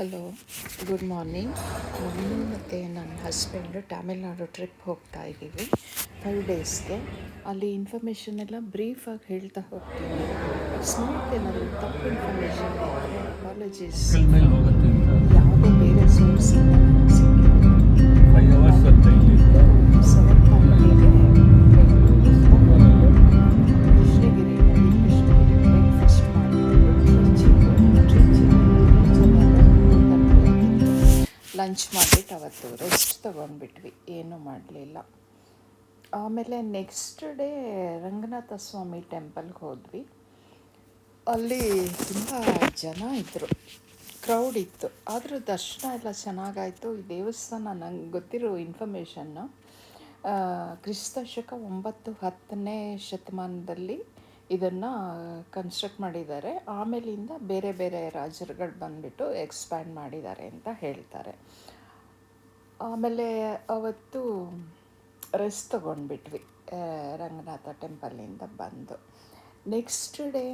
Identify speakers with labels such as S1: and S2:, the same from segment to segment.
S1: Hello, good morning. ನಾನು ಮತ್ತು ನನ್ನ ಹಸ್ಬೆಂಡು ತಮಿಳ್ನಾಡು ಟ್ರಿಪ್ ಹೋಗ್ತಾ ಇದ್ದೀವಿ 5 ಡೇಸ್ಗೆ. ಅಲ್ಲಿ ಇನ್ಫಾರ್ಮೇಷನ್ ಎಲ್ಲ ಬ್ರೀಫಾಗಿ ಹೇಳ್ತಾ ಹೋಗ್ತೀನಿ. ಅಕಸ್ಮಾತ್ ಏನಾದರೂ ತಪ್ಪು ಇನ್ಫಾರ್ಮೇಷನ್ ಇದ್ದರೆ ಅಪಾಲಜೀಸ್.
S2: ಮೇಲೆ ಹೋಗುತ್ತೆ ಅಂತ
S1: ಯಾವುದೇ ಬೇರೆ ಸೋರ್ಸಿಂದ ನನಗೆ ಸಿಕ್ಕಿರೋದು.
S2: 5 ಅವರ್ಸ್ ಅಂತ ಇಲ್ಲಿ
S1: 7:30ಗೆ ಬೆಂಗಳೂರಿಂದ ಹೊರಟು ಕೃಷ್ಣಗಿರಿನಲ್ಲಿ ಬ್ರೇಕ್ಫಾಸ್ಟ್ ಮಾಡಿಕೊಂಡು ಲಂಚ್ ಮಾಡಿಬಿಟ್ಟು ಅವತ್ತು ರೆಸ್ಟ್ ತೊಗೊಂಡ್ಬಿಟ್ವಿ, ಏನೂ ಮಾಡಲಿಲ್ಲ. ಆಮೇಲೆ ನೆಕ್ಸ್ಟ್ ಡೇ ರಂಗನಾಥ ಸ್ವಾಮಿ ಟೆಂಪಲ್ಗೆ ಹೋದ್ವಿ. ಅಲ್ಲಿ ತುಂಬ ಜನ ಇದ್ದರು, ಕ್ರೌಡ್ ಇತ್ತು. ಆದರೂ ದರ್ಶನ ಎಲ್ಲ ಚೆನ್ನಾಗಾಯಿತು. ಈ ದೇವಸ್ಥಾನ ನಂಗೆ ಗೊತ್ತಿರೋ ಇನ್ಫಾರ್ಮೇಷನ್ನು ಕ್ರಿಸ್ತ ಶಕ 9-10ನೇ ಶತಮಾನದಲ್ಲಿ ಇದನ್ನು ಕನ್ಸ್ಟ್ರಕ್ಟ್ ಮಾಡಿದ್ದಾರೆ. ಆಮೇಲಿಂದ ಬೇರೆ ಬೇರೆ ರಾಜರುಗಳು ಬಂದುಬಿಟ್ಟು ಎಕ್ಸ್ಪ್ಯಾಂಡ್ ಮಾಡಿದ್ದಾರೆ ಅಂತ ಹೇಳ್ತಾರೆ. ಆಮೇಲೆ ಅವತ್ತು ರೆಸ್ಟ್ ತೊಗೊಂಡ್ಬಿಟ್ವಿ ರಂಗನಾಥ ಟೆಂಪಲ್ಲಿಂದ ಬಂದು. ನೆಕ್ಸ್ಟ್ ಡೇ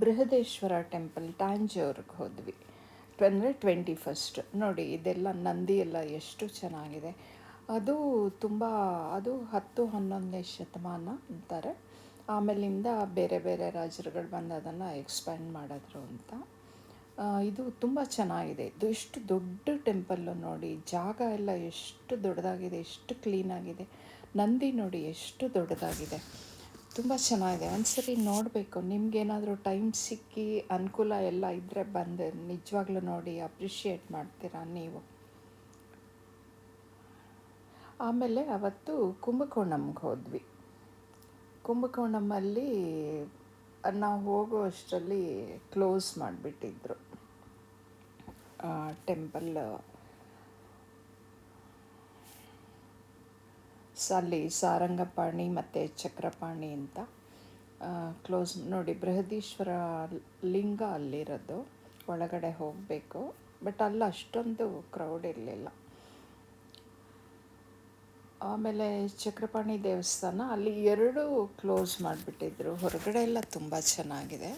S1: ಬೃಹದೇಶ್ವರ ಟೆಂಪಲ್ ಟ್ಯಾಂಜೂರ್ಗೆ ಹೋದ್ವಿ. ಅಂದರೆ 21st. ನೋಡಿ, ಇದೆಲ್ಲ ನಂದಿ ಎಲ್ಲ ಎಷ್ಟು ಚೆನ್ನಾಗಿದೆ. ಅದು ತುಂಬ, ಅದು 10-11ನೇ ಶತಮಾನ ಅಂತಾರೆ. ಆಮೇಲಿಂದ ಬೇರೆ ಬೇರೆ ರಾಜರುಗಳು ಬಂದು ಅದನ್ನು ಎಕ್ಸ್ಪ್ಯಾಂಡ್ ಮಾಡಿದ್ರು ಅಂತ. ಇದು ತುಂಬ ಚೆನ್ನಾಗಿದೆ. ಇದು ಎಷ್ಟು ದೊಡ್ಡ ಟೆಂಪಲ್ಲು ನೋಡಿ, ಜಾಗ ಎಲ್ಲ ಎಷ್ಟು ದೊಡ್ಡದಾಗಿದೆ, ಎಷ್ಟು ಕ್ಲೀನಾಗಿದೆ. ನಂದಿ ನೋಡಿ ಎಷ್ಟು ದೊಡ್ಡದಾಗಿದೆ, ತುಂಬ ಚೆನ್ನಾಗಿದೆ. ಒಂದ್ಸರಿ ನೋಡಬೇಕು. ನಿಮಗೇನಾದರೂ ಟೈಮ್ ಸಿಕ್ಕಿ ಅನುಕೂಲ ಎಲ್ಲ ಇದ್ದರೆ ಬಂದು ನಿಜವಾಗ್ಲೂ ನೋಡಿ, ಅಪ್ರಿಷಿಯೇಟ್ ಮಾಡ್ತೀರಾ ನೀವು. ಆಮೇಲೆ ಅವತ್ತು ಕುಂಭಕೋಣಂಗೆ ಹೋದ್ವಿ. ಕುಂಭಕೋಣಮಲ್ಲಿ ನಾವು ಹೋಗೋ ಅಷ್ಟರಲ್ಲಿ ಕ್ಲೋಸ್ ಮಾಡಿಬಿಟ್ಟಿದ್ರು ಟೆಂಪಲ್. ಅಲ್ಲಿ ಸಾರಂಗಪಾಣಿ ಮತ್ತು ಚಕ್ರಪಾಣಿ ಅಂತ ಕ್ಲೋಸ್ ನೋಡಿ. ಬೃಹದೀಶ್ವರ ಲಿಂಗ ಅಲ್ಲಿರೋದು, ಒಳಗಡೆ ಹೋಗಬೇಕು. ಬಟ್ ಅಲ್ಲಿ ಅಷ್ಟೊಂದು ಕ್ರೌಡ್ ಇರಲಿಲ್ಲ. ಆಮೇಲೆ ಚಕ್ರಪಾಣಿ ದೇವಸ್ಥಾನ ಅಲ್ಲಿ 2 ಕ್ಲೋಸ್ ಮಾಡಿಬಿಟ್ಟಿದ್ರು. ಹೊರಗಡೆ ಎಲ್ಲ ತುಂಬ ಚೆನ್ನಾಗಿದೆ.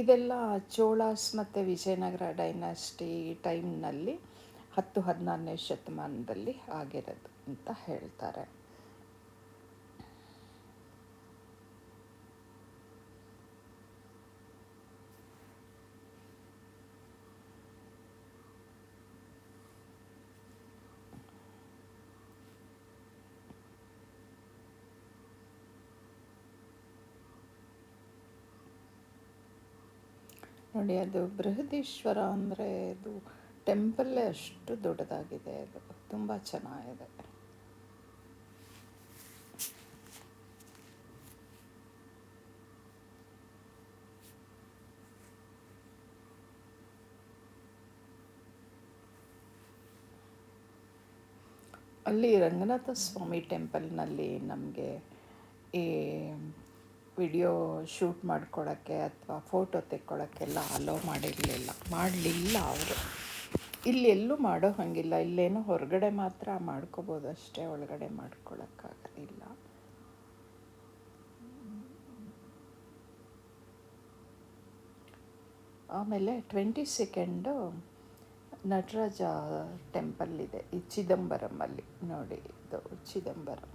S1: ಇದೆಲ್ಲ ಚೋಳಾಸ್ ಮತ್ತು ವಿಜಯನಗರ ಡೈನಾಸ್ಟಿ ಟೈಮ್ನಲ್ಲಿ 10-16ನೇ ಶತಮಾನದಲ್ಲಿ ಆಗಿರೋದು ಅಂತ ಹೇಳ್ತಾರೆ. ನೋಡಿ, ಅದು ಬೃಹದೀಶ್ವರ ಅಂದರೆ ಅದು ಟೆಂಪಲ್ಲೇ ಅಷ್ಟು ದೊಡ್ಡದಾಗಿದೆ. ಅದು ತುಂಬ ಚೆನ್ನಾಗಿದೆ. ಅಲ್ಲಿ ರಂಗನಾಥ ಸ್ವಾಮಿ ಟೆಂಪಲ್ನಲ್ಲಿ ನಮಗೆ ಈ ವಿಡಿಯೋ ಶೂಟ್ ಮಾಡ್ಕೊಳ್ಳೋಕ್ಕೆ ಅಥವಾ ಫೋಟೋ ತೆಕ್ಕೊಳ್ಳೋಕ್ಕೆಲ್ಲ ಅಲೋ ಮಾಡಲಿಲ್ಲ ಅವರು. ಇಲ್ಲಿ ಎಲ್ಲೂ ಮಾಡೋ ಹಾಗಿಲ್ಲ. ಇಲ್ಲೇನೋ ಹೊರಗಡೆ ಮಾತ್ರ ಮಾಡ್ಕೋಬೋದು ಅಷ್ಟೇ, ಒಳಗಡೆ ಮಾಡ್ಕೊಳ್ಳೋಕ್ಕಾಗಲಿಲ್ಲ. ಆಮೇಲೆ 22nd ನಟರಾಜ ಟೆಂಪಲ್ ಇದೆ ಈ ಚಿದಂಬರಮಲ್ಲಿ. ನೋಡಿ, ಇದು ಚಿದಂಬರಂ.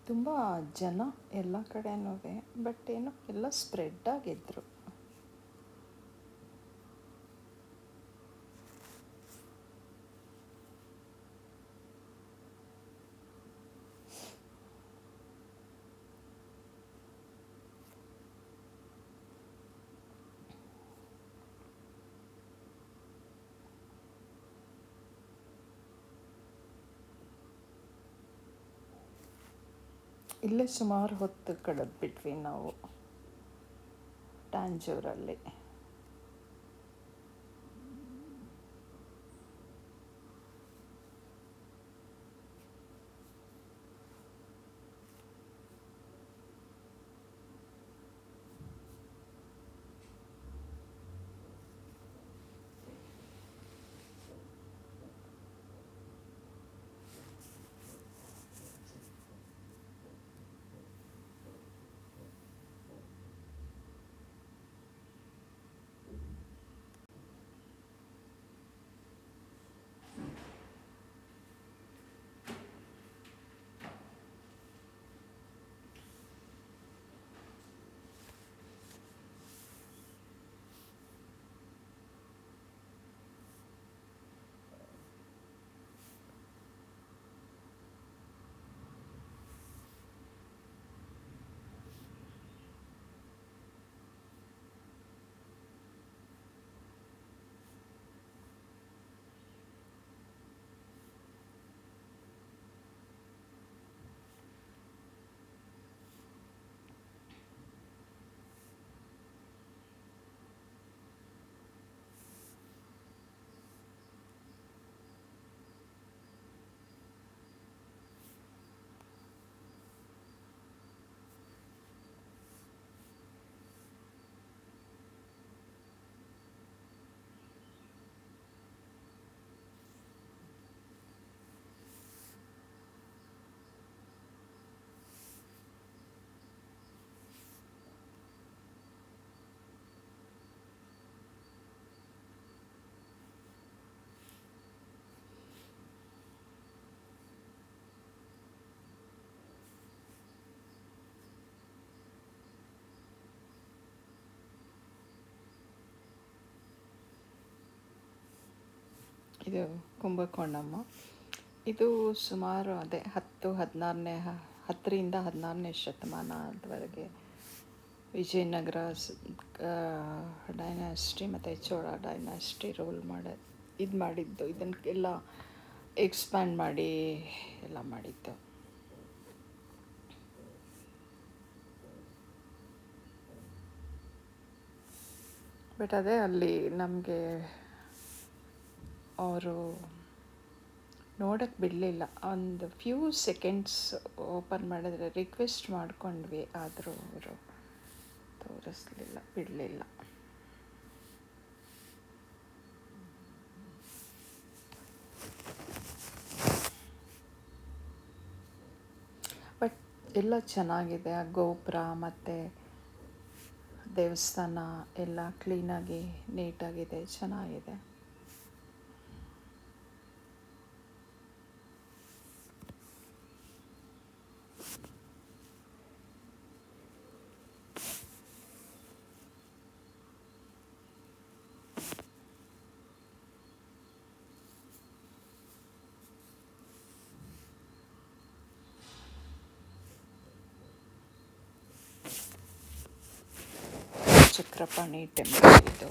S1: ತುಂಬ ಜನ ಎಲ್ಲ ಕಡೆನೂ, ಬಟ್ ಏನೋ ಎಲ್ಲ ಸ್ಪ್ರೆಡ್ ಆಗಿದ್ರು. ಇಲ್ಲೇ ಸುಮಾರು ಹೊತ್ತು ಕಳೆದ್ಬಿಟ್ವಿ ನಾವು ಟ್ಯಾಂಜೂರಲ್ಲಿ. ಇದು ಕುಂಭಕೋಣಮ್ಮ. ಇದು ಸುಮಾರು ಅದೇ 10ರಿಂದ 16ನೇ ಶತಮಾನದವರೆಗೆ ವಿಜಯನಗರ ಡೈನಾಸ್ಟಿ ಮತ್ತು ಚೋಳ ಡೈನಾಸ್ಟಿ ರೂಲ್ ಮಾಡಿದ್ದು. ಇದನ್ನೆಲ್ಲ ಎಕ್ಸ್ಪ್ಯಾಂಡ್ ಮಾಡಿ ಎಲ್ಲ ಮಾಡಿದ್ದು. ಬಟ್ ಅದೇ ಅಲ್ಲಿ ನಮಗೆ ಅವರು ನೋಡೋಕ್ಕೆ ಬಿಡಲಿಲ್ಲ. ಒಂದು ಫ್ಯೂ ಸೆಕೆಂಡ್ಸ್ ಓಪನ್ ಮಾಡಿದ್ರೆ ರಿಕ್ವೆಸ್ಟ್ ಮಾಡ್ಕೊಂಡ್ವಿ, ಆದರೂ ಅವರು ತೋರಿಸ್ಲಿಲ್ಲ, ಬಿಡಲಿಲ್ಲ. ಬಟ್ ಎಲ್ಲ ಚೆನ್ನಾಗಿದೆ. ಆ ಗೋಪುರ ಮತ್ತು ದೇವಸ್ಥಾನ ಎಲ್ಲ ಕ್ಲೀನಾಗಿ ನೀಟಾಗಿದೆ, ಚೆನ್ನಾಗಿದೆ. ಚಕ್ರಪಾಣಿ ಟೆಂಪಲ್ ಇದು.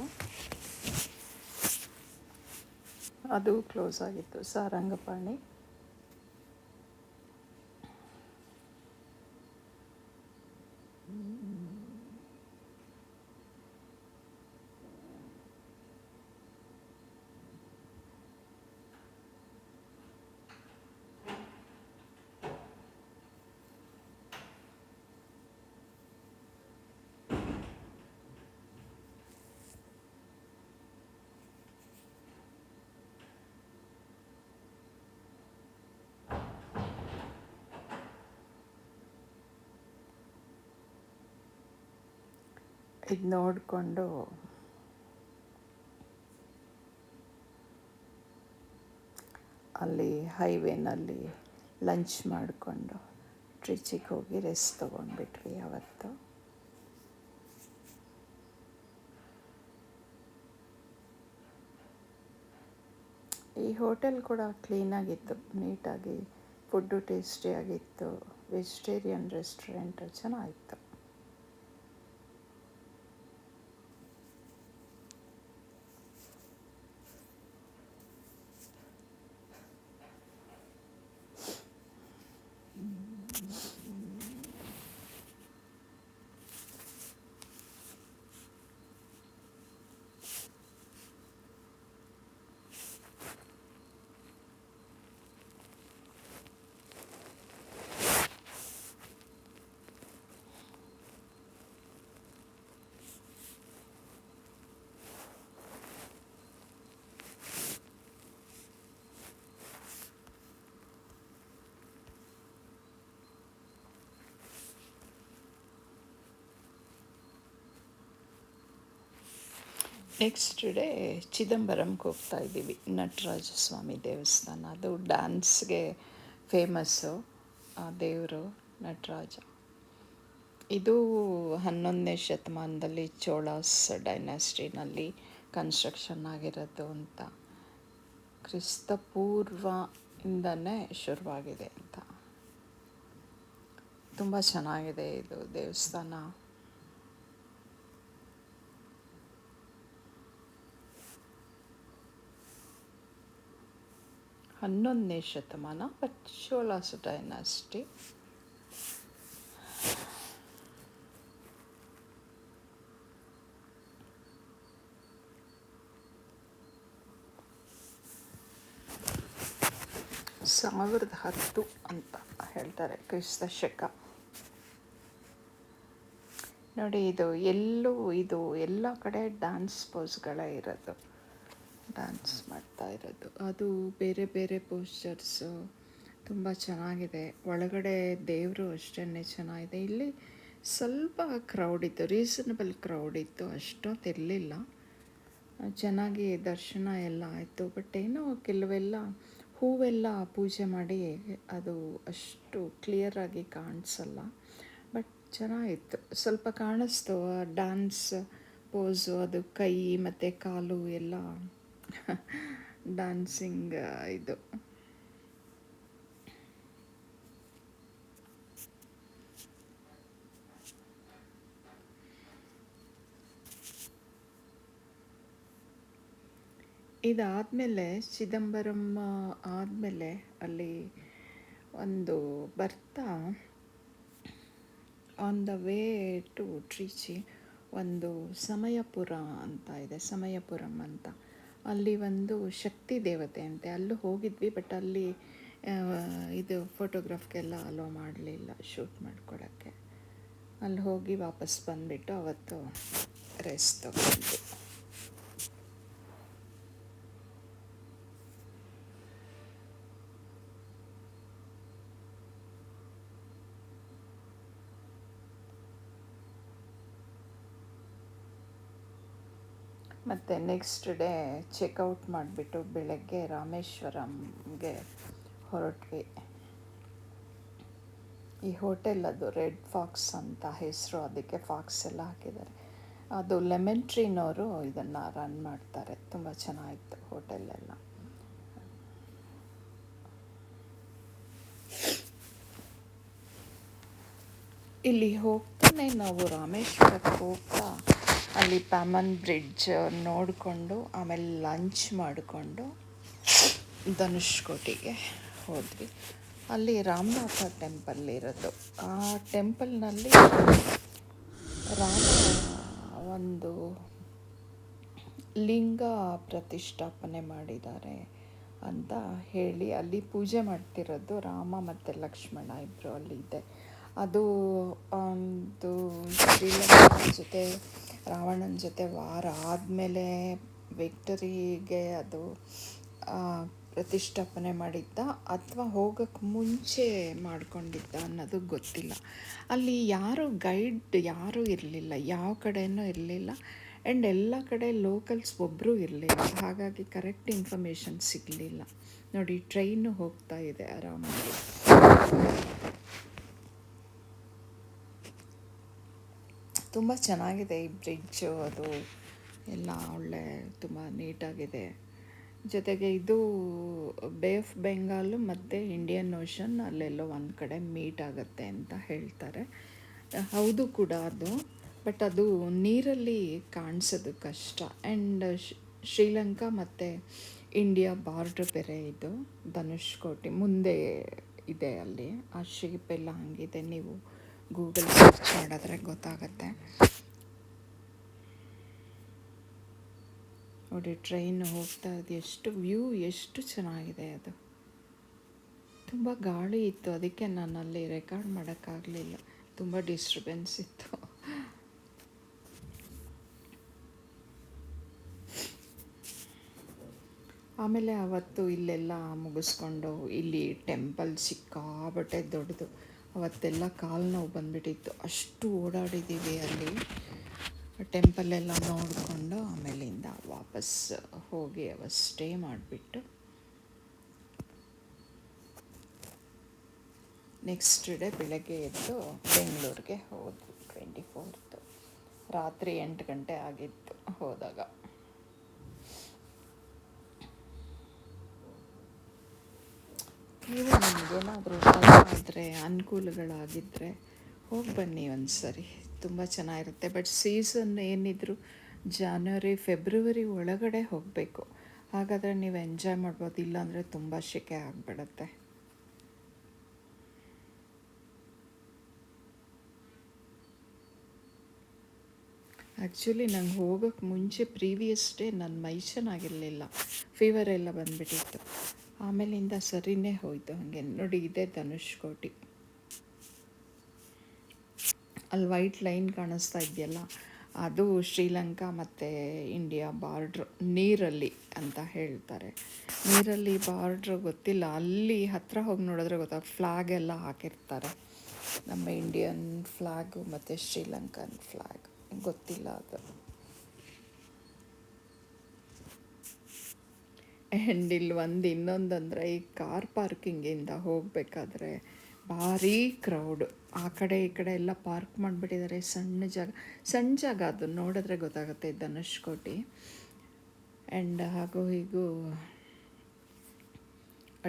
S1: ಅದು ಕ್ಲೋಸ್ ಆಗಿತ್ತು. ಸಾರಂಗಪಾಣಿ. ಇದು ನೋಡಿಕೊಂಡು ಅಲ್ಲಿ ಹೈವೇನಲ್ಲಿ ಲಂಚ್ ಮಾಡಿಕೊಂಡು ಟ್ರಿಚಿಗೆ ಹೋಗಿ ರೆಸ್ಟ್ ತೊಗೊಂಡ್ಬಿಟ್ವಿ ಅವತ್ತು. ಈ ಹೋಟೆಲ್ ಕೂಡ ಕ್ಲೀನಾಗಿತ್ತು, ನೀಟಾಗಿ ಫುಡ್ಡು ಟೇಸ್ಟಿಯಾಗಿತ್ತು. ವೆಜಿಟೇರಿಯನ್ ರೆಸ್ಟೋರೆಂಟ್ ಚೆನ್ನಾಗಿತ್ತು. ನೆಕ್ಸ್ಟ್ ಡೇ ಚಿದಂಬರಂಗೆ ಹೋಗ್ತಾ ಇದ್ದೀವಿ. ನಟರಾಜ ಸ್ವಾಮಿ ದೇವಸ್ಥಾನ, ಅದು ಡ್ಯಾನ್ಸ್ಗೆ ಫೇಮಸ್ಸು ಆ ದೇವರು ನಟರಾಜ. ಇದು 11ನೇ ಶತಮಾನದಲ್ಲಿ ಚೋಳಾಸ್ ಡೈನಾಸ್ಟಿನಲ್ಲಿ ಕನ್ಸ್ಟ್ರಕ್ಷನ್ ಆಗಿರೋದು ಅಂತ, ಕ್ರಿಸ್ತಪೂರ್ವದಿಂದನೇ ಶುರುವಾಗಿದೆ ಅಂತ. ತುಂಬ ಚೆನ್ನಾಗಿದೆ ಇದು ದೇವಸ್ಥಾನ. ಹನ್ನೊಂದನೇ ಶತಮಾನ, ಬಟ್ ಚೋಳಾಸ್ ಡೈನಾಸ್ಟಿ. ಸಾವಿರದ 10 ಅಂತ ಹೇಳ್ತಾರೆ ಕ್ರಿಸ್ತ ಶಕ. ನೋಡಿ, ಇದು ಎಲ್ಲ ಕಡೆ ಡ್ಯಾನ್ಸ್ ಪೋಸ್ಗಳೇ ಇರೋದು, ಡ್ಯಾನ್ಸ್ ಮಾಡ್ತಾ ಇರೋದು. ಅದು ಬೇರೆ ಬೇರೆ ಪೋಸ್ಚರ್ಸು ತುಂಬ ಚೆನ್ನಾಗಿದೆ. ಒಳಗಡೆ ದೇವರು ಅಷ್ಟೇ ಚೆನ್ನಾಗಿದೆ. ಇಲ್ಲಿ ಸ್ವಲ್ಪ ಕ್ರೌಡ್ ಇತ್ತು, ರೀಸನಬಲ್ ಕ್ರೌಡ್ ಇತ್ತು, ಅಷ್ಟೊತ್ತಿರಲಿಲ್ಲ. ಚೆನ್ನಾಗಿ ದರ್ಶನ ಎಲ್ಲ ಆಯಿತು. ಬಟ್ ಏನೋ ಕೆಲವೆಲ್ಲ ಹೂವೆಲ್ಲ ಪೂಜೆ ಮಾಡಿ ಅದು ಅಷ್ಟು ಕ್ಲಿಯರಾಗಿ ಕಾಣಿಸಲ್ಲ. ಬಟ್ ಚೆನ್ನಾಗಿತ್ತು, ಸ್ವಲ್ಪ ಕಾಣಿಸ್ತು ಡ್ಯಾನ್ಸ್ ಪೋಸು, ಅದು ಕೈ ಮತ್ತು ಕಾಲು ಎಲ್ಲ ಡ್ಯಾನ್ಸಿಂಗ್ ಇದು. ಇದಾದಮೇಲೆ ಚಿದಂಬರಂ ಆದಮೇಲೆ ಅಲ್ಲಿ ಒಂದು ಬರ್ತಾ on the way to Trichy ಒಂದು ಸಮಯಪುರ ಅಂತ ಇದೆ, ಸಮಯಪುರಂ ಅಂತ. ಅಲ್ಲಿ ಒಂದು ಶಕ್ತಿ ದೇವತೆ ಅಂತೆ, ಅಲ್ಲೂ ಹೋಗಿದ್ವಿ. ಬಟ್ ಅಲ್ಲಿ ಇದು ಫೋಟೋಗ್ರಾಫ್ಗೆಲ್ಲ ಅಲೋ ಮಾಡಲಿಲ್ಲ, ಶೂಟ್ ಮಾಡ್ಕೊಳ್ಳೋಕ್ಕೆ. ಅಲ್ಲಿ ಹೋಗಿ ವಾಪಸ್ ಬಂದುಬಿಟ್ಟು ಅವತ್ತು ರೆಸ್ಟ್ ತಗೊಂಡ್ವಿ. ಮತ್ತು ನೆಕ್ಸ್ಟ್ ಡೇ ಚೆಕ್ಔಟ್ ಮಾಡಿಬಿಟ್ಟು ಬೆಳಗ್ಗೆ ರಾಮೇಶ್ವರಂಗೆ ಹೊರಟ್ವಿ. ಈ ಹೋಟೆಲ್ ಅದು ರೆಡ್ ಫಾಕ್ಸ್ ಅಂತ ಹೆಸರು, ಅದಕ್ಕೆ ಫಾಕ್ಸ್ ಎಲ್ಲ ಹಾಕಿದ್ದಾರೆ. ಅದು ಲೆಮನ್ ಟ್ರೀನವರು ಇದನ್ನು ರನ್ ಮಾಡ್ತಾರೆ. ತುಂಬ ಚೆನ್ನಾಗಿತ್ತು ಹೋಟೆಲೆಲ್ಲ. ಇಲ್ಲಿ ಹೋಗ್ತಾನೆ ನಾವು ರಾಮೇಶ್ವರಕ್ಕೆ ಹೋಗ್ತಾ ಅಲ್ಲಿ ಪ್ಯಾಮನ್ ಬ್ರಿಡ್ಜ್ ನೋಡಿಕೊಂಡು ಆಮೇಲೆ ಲಂಚ್ ಮಾಡಿಕೊಂಡು ಧನುಷ್ಕೋಟಿಗೆ ಹೋದ್ವಿ. ಅಲ್ಲಿ ರಾಮನಾಥ ಟೆಂಪಲ್ ಇರೋದು. ಆ ಟೆಂಪಲ್ನಲ್ಲಿ ರಾಮ ಒಂದು ಲಿಂಗ ಪ್ರತಿಷ್ಠಾಪನೆ ಮಾಡಿದ್ದಾರೆ ಅಂತ ಹೇಳಿ ಅಲ್ಲಿ ಪೂಜೆ ಮಾಡ್ತಿರೋದು ರಾಮ ಮತ್ತು ಲಕ್ಷ್ಮಣ ಇಬ್ಬರು ಅಲ್ಲಿ ಇದೆ. ಅದು ಒಂದು ಶ್ರೀಲಂಕಾ ಜೊತೆ ರಾವಣನ ಜೊತೆ ವಾರ ಆದಮೇಲೆ ವಿಕ್ಟರಿಗೆ ಅದು ಪ್ರತಿಷ್ಠಾಪನೆ ಮಾಡಿದ್ದ ಅಥವಾ ಹೋಗೋಕ್ಕೆ ಮುಂಚೆ ಮಾಡ್ಕೊಂಡಿದ್ದ ಅನ್ನೋದು ಗೊತ್ತಿಲ್ಲ. ಅಲ್ಲಿ ಗೈಡ್ ಯಾರೂ ಇರಲಿಲ್ಲ, ಯಾವ ಕಡೆಯೂ ಇರಲಿಲ್ಲ. ಆ್ಯಂಡ್ ಎಲ್ಲ ಕಡೆ ಲೋಕಲ್ಸ್ ಒಬ್ಬರೂ ಇರಲಿಲ್ಲ, ಹಾಗಾಗಿ ಕರೆಕ್ಟ್ ಇನ್ಫಾರ್ಮೇಷನ್ ಸಿಗಲಿಲ್ಲ. ನೋಡಿ, ಟ್ರೈನು ಹೋಗ್ತಾ ಇದೆ ಆರಾಮಾಗಿ. ತುಂಬ ಚೆನ್ನಾಗಿದೆ ಈ ಬ್ರಿಡ್ಜು, ಅದು ಎಲ್ಲ ಒಳ್ಳೆ ತುಂಬ ನೀಟಾಗಿದೆ. ಜೊತೆಗೆ ಇದು ಬೇ ಆಫ್ ಬೆಂಗಾಲು ಮತ್ತು ಇಂಡಿಯನ್ ಓಷನ್ ಅಲ್ಲೆಲ್ಲೋ ಒಂದು ಕಡೆ ಮೀಟ್ ಆಗುತ್ತೆ ಅಂತ ಹೇಳ್ತಾರೆ. ಹೌದು ಕೂಡ ಅದು. ಬಟ್ ಅದು ನೀರಲ್ಲಿ ಕಾಣಿಸೋದು ಕಷ್ಟ. ಆ್ಯಂಡ್ ಶ್ರೀಲಂಕಾ ಮತ್ತು ಇಂಡಿಯಾ ಬಾರ್ಡ್ರ್ ಬೇರೆ ಇದು. ಧನುಷ್ಕೋಟಿ ಮುಂದೆ ಇದೆ, ಅಲ್ಲಿ ಆ ಶೇಪ್ ಎಲ್ಲ ಹಂಗಿದೆ. ನೀವು ಗೂಗಲ್ ಸರ್ಚ್ ಮಾಡಿದ್ರೆ ಗೊತ್ತಾಗುತ್ತೆ. ನೋಡಿ, ಟ್ರೈನ್ ಹೋಗ್ತಾ ಇದೆ, ಎಷ್ಟು ವ್ಯೂ ಎಷ್ಟು ಚೆನ್ನಾಗಿದೆ. ಅದು ತುಂಬ ಗಾಳಿ ಇತ್ತು, ಅದಕ್ಕೆ ನಾನು ಅಲ್ಲಿ ರೆಕಾರ್ಡ್ ಮಾಡೋಕ್ಕಾಗಲಿಲ್ಲ, ತುಂಬ ಡಿಸ್ಟರ್ಬೆನ್ಸ್ ಇತ್ತು. ಆಮೇಲೆ ಅವತ್ತು ಇಲ್ಲೆಲ್ಲ ಮುಗಿಸ್ಕೊಂಡು ಇಲ್ಲಿ ಟೆಂಪಲ್ ಸಿಕ್ಕಾಬಟ್ಟೆ ದೊಡ್ಡದು. ಅವತ್ತೆಲ್ಲ ಕಾಲು ನೋವು ಬಂದುಬಿಟ್ಟಿತ್ತು, ಅಷ್ಟು ಓಡಾಡಿದ್ದೀವಿ ಅಲ್ಲಿ. ಟೆಂಪಲ್ಲೆಲ್ಲ ನೋಡಿಕೊಂಡು ಆಮೇಲಿಂದ ಅಲ್ಲಿಂದ ವಾಪಸ್ ಹೋಗಿ ಸ್ಟೇ ಮಾಡಿಬಿಟ್ಟು ನೆಕ್ಸ್ಟ್ ಡೇ ಬೆಳಗ್ಗೆ ಎದ್ದು ಬೆಂಗಳೂರಿಗೆ ಹೋದ್ವಿ. 24th ರಾತ್ರಿ 8 ಗಂಟೆ ಆಗಿತ್ತು ಹೋದಾಗ. ನೀವು ನಿಮಗೇನಾದರೂ ಆದರೆ ಅನುಕೂಲಗಳಾಗಿದ್ದರೆ ಹೋಗಿ ಬನ್ನಿ ಒಂದು ಸರಿ, ತುಂಬ ಚೆನ್ನಾಗಿರುತ್ತೆ. ಬಟ್ ಸೀಸನ್ ಏನಿದ್ರು ಜಾನ್ವರಿ ಫೆಬ್ರವರಿ ಒಳಗಡೆ ಹೋಗಬೇಕು, ಹಾಗಾದರೆ ನೀವು ಎಂಜಾಯ್ ಮಾಡ್ಬೋದು. ಇಲ್ಲಾಂದರೆ ತುಂಬ ಸೆಕೆ ಆಗಿಬಿಡುತ್ತೆ. ಆ್ಯಕ್ಚುಲಿ ನಂಗೆ ಹೋಗೋಕ್ಕೆ ಮುಂಚೆ ಪ್ರೀವಿಯಸ್ ಡೇ ನನ್ನ ಮೈ ಚೆನ್ನಾಗಿರಲಿಲ್ಲ, ಫೀವರ್ ಎಲ್ಲ ಬಂದುಬಿಟ್ಟಿತ್ತು. ಆಮೇಲಿಂದ ಸರಿನೇ ಹೋಯಿತು. ಹಾಗೆ ನೋಡಿ, ಇದೆ ಧನುಷ್ಕೋಟಿ. ಅಲ್ಲಿ ವೈಟ್ ಲೈನ್ ಕಾಣಿಸ್ತಾ ಇದೆಯಲ್ಲ, ಅದು ಶ್ರೀಲಂಕಾ ಮತ್ತು ಇಂಡಿಯಾ ಬಾರ್ಡ್ರು, ನೀರಲ್ಲಿ ಅಂತ ಹೇಳ್ತಾರೆ. ನೀರಲ್ಲಿ ಬಾರ್ಡ್ರು ಗೊತ್ತಿಲ್ಲ, ಅಲ್ಲಿ ಹತ್ತಿರ ಹೋಗಿ ನೋಡಿದ್ರೆ ಫ್ಲ್ಯಾಗ್ ಎಲ್ಲ ಹಾಕಿರ್ತಾರೆ. ನಮ್ಮ ಇಂಡಿಯನ್ ಫ್ಲ್ಯಾಗು ಮತ್ತು ಶ್ರೀಲಂಕನ್ ಫ್ಲ್ಯಾಗ್ ಗೊತ್ತಿಲ್ಲ ಅದು. ಆ್ಯಂಡ್ ಇಲ್ಲಿ ಇನ್ನೊಂದಂದರೆ, ಈ ಕಾರ್ ಪಾರ್ಕಿಂಗಿಂದ ಹೋಗಬೇಕಾದ್ರೆ ಭಾರೀ ಕ್ರೌಡು. ಆ ಕಡೆ ಈ ಕಡೆ ಎಲ್ಲ ಪಾರ್ಕ್ ಮಾಡಿಬಿಟ್ಟಿದ್ದಾರೆ. ಸಣ್ಣ ಜಾಗ ಅದು, ನೋಡಿದ್ರೆ ಗೊತ್ತಾಗುತ್ತೆ ಧನುಷ್ಕೋಟಿ. ಆ್ಯಂಡ್ ಹಾಗೂ ಹೀಗೂ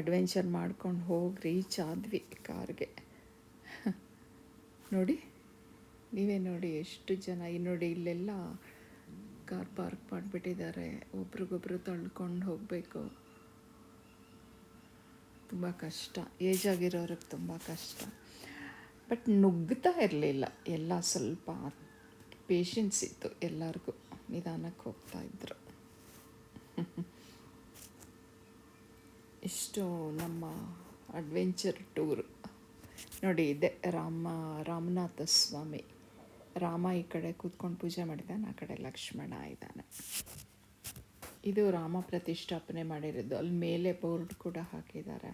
S1: ಅಡ್ವೆಂಚರ್ ಮಾಡ್ಕೊಂಡು ಹೋಗಿ ರೀಚ್ ಆದ್ವಿ ಕಾರ್ಗೆ. ನೋಡಿ, ನೀವೇ ನೋಡಿ ಎಷ್ಟು ಜನ. ನೋಡಿ, ಇಲ್ಲೆಲ್ಲ ಕಾರ್ ಪಾರ್ಕ್ ಮಾಡಿಬಿಟ್ಟಿದ್ದಾರೆ. ಒಬ್ರಿಗೊಬ್ರು ತಳ್ಕೊಂಡು ಹೋಗಬೇಕು, ತುಂಬ ಕಷ್ಟ. ಏಜ್ ಆಗಿರೋರಿಗೆ ತುಂಬ ಕಷ್ಟ. ಬಟ್ ನುಗ್ಗುತ್ತಾ ಇರಲಿಲ್ಲ, ಎಲ್ಲ ಸ್ವಲ್ಪ ಪೇಷನ್ಸ್ ಇತ್ತು ಎಲ್ಲರಿಗೂ, ನಿಧಾನಕ್ಕೆ ಹೋಗ್ತಾಯಿದ್ರು. ಇಷ್ಟು ನಮ್ಮ ಅಡ್ವೆಂಚರ್ ಟೂರು. ನೋಡಿ, ಇದೆ ರಾಮನಾಥ ಸ್ವಾಮಿ. ರಾಮ ಈ ಕಡೆ ಕೂತ್ಕೊಂಡು ಪೂಜೆ ಮಾಡಿದ್ದಾನೆ, ಆ ಕಡೆ ಲಕ್ಷ್ಮಣ ಇದ್ದಾನೆ. ಇದು ರಾಮ ಪ್ರತಿಷ್ಠಾಪನೆ ಮಾಡಿರೋದು. ಅಲ್ಲಿ ಮೇಲೆ ಬೋರ್ಡ್ ಕೂಡ ಹಾಕಿದ್ದಾರೆ.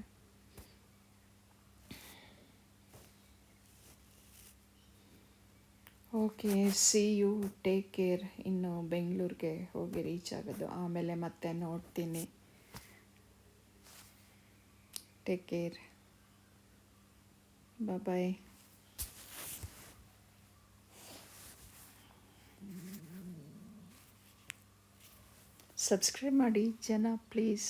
S1: Okay, see you, take care. ಇನ್ನು ಬೆಂಗಳೂರಿಗೆ ಹೋಗಿ ರೀಚ್ ಆಗೋದು, ಆಮೇಲೆ ಮತ್ತೆ ನೋಡ್ತೀನಿ. ಟೇಕ್ ಕೇರ್, ಬಾಯ್. ಸಬ್ಸ್ಕ್ರೈಬ್ ಮಾಡಿ ಜನ, ಪ್ಲೀಸ್.